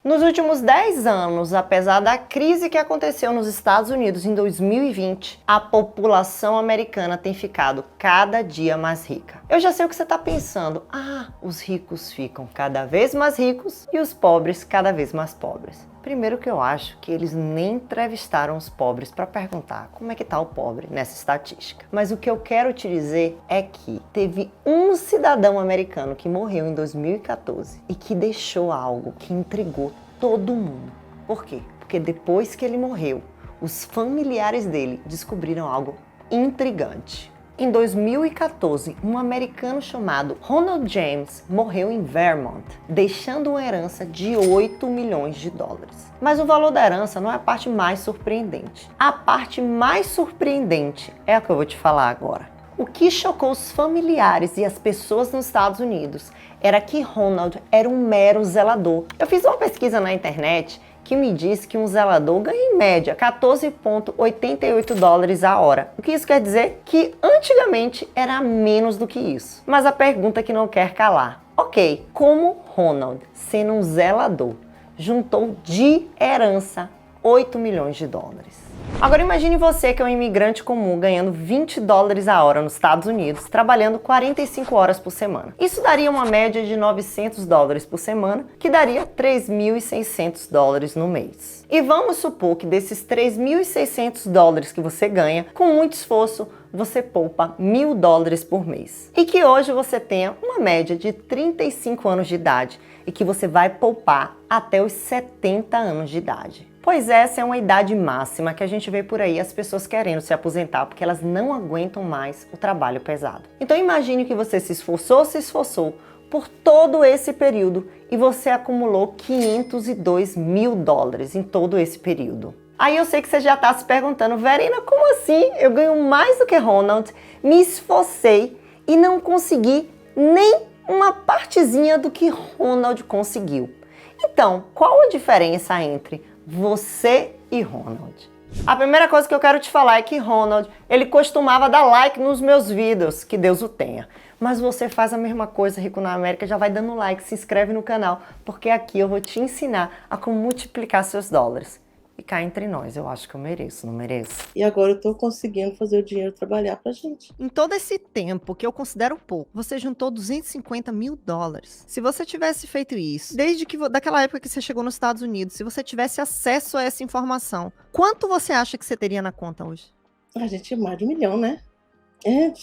Nos últimos 10 anos, apesar da crise que aconteceu nos Estados Unidos em 2020, a população americana tem ficado cada dia mais rica. Eu já sei o que você está pensando. Os ricos ficam cada vez mais ricos e os pobres cada vez mais pobres. Primeiro que eu acho que eles nem entrevistaram os pobres para perguntar como é que tá o pobre nessa estatística. Mas o que eu quero te dizer é que teve um cidadão americano que morreu em 2014 e que deixou algo que intrigou todo mundo. Por quê? Porque depois que ele morreu, os familiares dele descobriram algo intrigante. Em 2014, um americano chamado Ronald James morreu em Vermont, deixando uma herança de 8 milhões de dólares. Mas o valor da herança não é a parte mais surpreendente. A parte mais surpreendente é a que eu vou te falar agora. O que chocou os familiares e as pessoas nos Estados Unidos era que Ronald era um mero zelador. Eu fiz uma pesquisa na internet que me diz que um zelador ganha em média 14,88 dólares a hora. O que isso quer dizer? Que antigamente era menos do que isso. Mas a pergunta que não quer calar. Ok, como Ronald, sendo um zelador, juntou de herança 8 milhões de dólares? Agora imagine você que é um imigrante comum ganhando 20 dólares a hora nos Estados Unidos, trabalhando 45 horas por semana. Isso daria uma média de 900 dólares por semana, que daria 3.600 dólares no mês. E vamos supor que desses 3.600 dólares que você ganha, com muito esforço, você poupa 1.000 dólares por mês. E que hoje você tenha uma média de 35 anos de idade e que você vai poupar até os 70 anos de idade. Pois essa é uma idade máxima que a gente vê por aí as pessoas querendo se aposentar porque elas não aguentam mais o trabalho pesado. Então imagine que você se esforçou por todo esse período e você acumulou 502 mil dólares em todo esse período. Aí eu sei que você já está se perguntando, Verena, como assim? Eu ganho mais do que Ronald, me esforcei e não consegui nem uma partezinha do que Ronald conseguiu. Então, qual a diferença entre você e Ronald? A primeira coisa que eu quero te falar é que Ronald, ele costumava dar like nos meus vídeos, que Deus o tenha. Mas você faz a mesma coisa, Rico na América, já vai dando like, se inscreve no canal, porque aqui eu vou te ensinar a como multiplicar seus dólares. E cá entre nós, eu acho que eu mereço, não mereço? E agora eu tô conseguindo fazer o dinheiro trabalhar pra gente. Em todo esse tempo, que eu considero pouco, você juntou 250 mil dólares. Se você tivesse feito isso, desde que daquela época que você chegou nos Estados Unidos, se você tivesse acesso a essa informação, quanto você acha que você teria na conta hoje? A gente é mais de 1 milhão, né?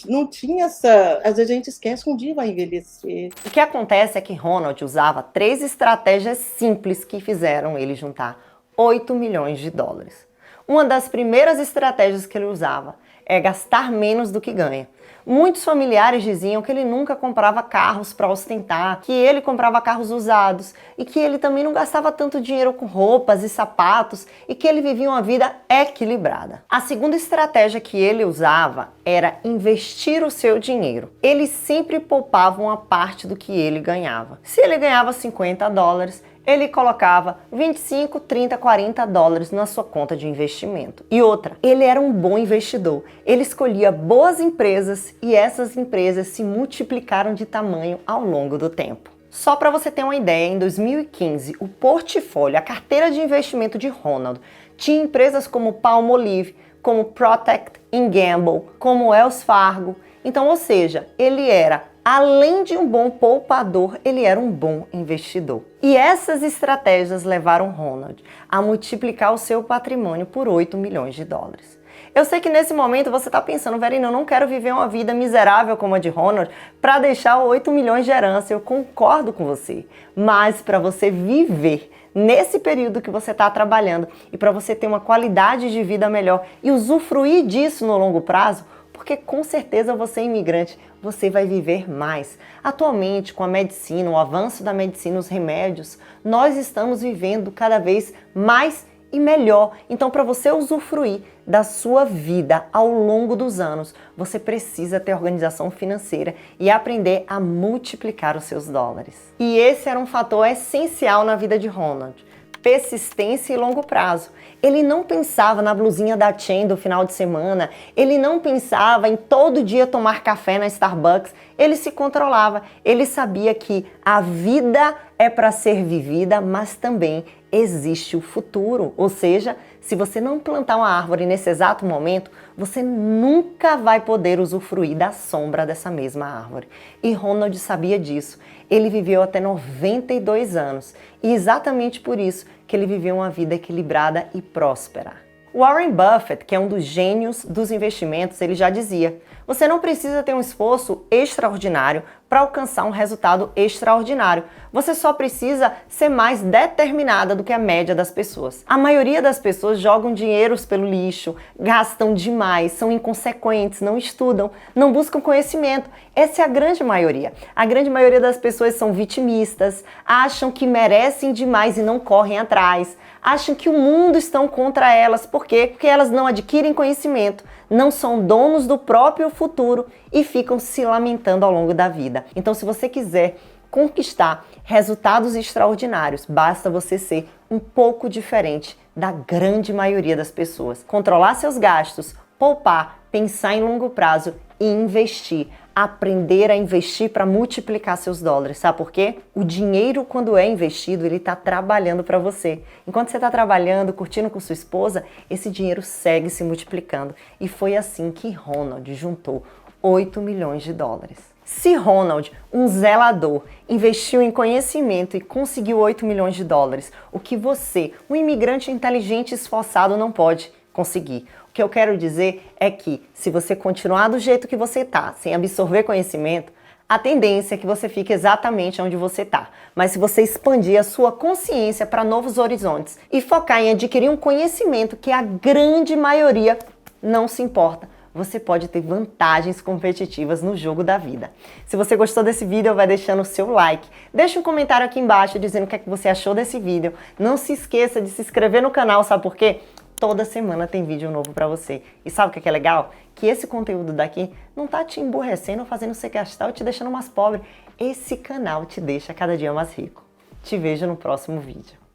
Não tinha essa... Às vezes a gente esquece que um dia vai envelhecer. O que acontece é que Ronald usava 3 estratégias simples que fizeram ele juntar 8 milhões de dólares. Uma das primeiras estratégias que ele usava é gastar menos do que ganha. Muitos familiares diziam que ele nunca comprava carros para ostentar, que ele comprava carros usados e que ele também não gastava tanto dinheiro com roupas e sapatos e que ele vivia uma vida equilibrada. A segunda estratégia que ele usava era investir o seu dinheiro. Ele sempre poupava uma parte do que ele ganhava. Se ele ganhava 50 dólares, ele colocava 25, 30, 40 dólares na sua conta de investimento. E outra, ele era um bom investidor. Ele escolhia boas empresas e essas empresas se multiplicaram de tamanho ao longo do tempo. Só para você ter uma ideia, em 2015, o portfólio, a carteira de investimento de Ronald, tinha empresas como Palmolive, como Procter & Gamble, como Wells Fargo. Então, ou seja, ele era, além de um bom poupador, ele era um bom investidor. E essas estratégias levaram Ronald a multiplicar o seu patrimônio por 8 milhões de dólares. Eu sei que nesse momento você está pensando, Verena, eu não quero viver uma vida miserável como a de Ronald para deixar 8 milhões de herança. Eu concordo com você. Mas para você viver nesse período que você está trabalhando e para você ter uma qualidade de vida melhor e usufruir disso no longo prazo, porque com certeza você é imigrante, você vai viver mais. Atualmente, com a medicina, o avanço da medicina, os remédios, nós estamos vivendo cada vez mais e melhor. Então, para você usufruir da sua vida ao longo dos anos, você precisa ter organização financeira e aprender a multiplicar os seus dólares. E esse era um fator essencial na vida de Ronald. Persistência e longo prazo. Ele não pensava na blusinha da Chain do final de semana, ele não pensava em todo dia tomar café na Starbucks, Ele se controlava, ele sabia que a vida é para ser vivida, mas também existe o futuro. Ou seja, se você não plantar uma árvore nesse exato momento, você nunca vai poder usufruir da sombra dessa mesma árvore. E Ronald sabia disso. Ele viveu até 92 anos e exatamente por isso que ele viveu uma vida equilibrada e próspera. Warren Buffett, que é um dos gênios dos investimentos, ele já dizia: você não precisa ter um esforço extraordinário para alcançar um resultado extraordinário. Você só precisa ser mais determinada do que a média das pessoas. A maioria das pessoas jogam dinheiros pelo lixo, gastam demais, são inconsequentes, não estudam, não buscam conhecimento. Essa é a grande maioria. A grande maioria das pessoas são vitimistas, acham que merecem demais e não correm atrás, acham que o mundo está contra elas. Por quê? Porque elas não adquirem conhecimento, não são donos do próprio futuro e ficam se lamentando ao longo da vida. Então, se você quiser conquistar resultados extraordinários, basta você ser um pouco diferente da grande maioria das pessoas. Controlar seus gastos, poupar, pensar em longo prazo e investir. Aprender a investir para multiplicar seus dólares. Sabe por quê? O dinheiro, quando é investido, ele está trabalhando para você. Enquanto você está trabalhando, curtindo com sua esposa, esse dinheiro segue se multiplicando. E foi assim que Ronald juntou 8 milhões de dólares. Se Ronald, um zelador, investiu em conhecimento e conseguiu 8 milhões de dólares, o que você, um imigrante inteligente e esforçado, não pode conseguir? O que eu quero dizer é que, se você continuar do jeito que você está, sem absorver conhecimento, a tendência é que você fique exatamente onde você está. Mas se você expandir a sua consciência para novos horizontes e focar em adquirir um conhecimento que a grande maioria não se importa, você pode ter vantagens competitivas no jogo da vida. Se você gostou desse vídeo, vai deixando o seu like. Deixa um comentário aqui embaixo dizendo o que é que você achou desse vídeo. Não se esqueça de se inscrever no canal, sabe por quê? Toda semana tem vídeo novo pra você. E sabe o que é legal? Que esse conteúdo daqui não tá te emburrecendo, fazendo você gastar ou te deixando mais pobre. Esse canal te deixa cada dia mais rico. Te vejo no próximo vídeo.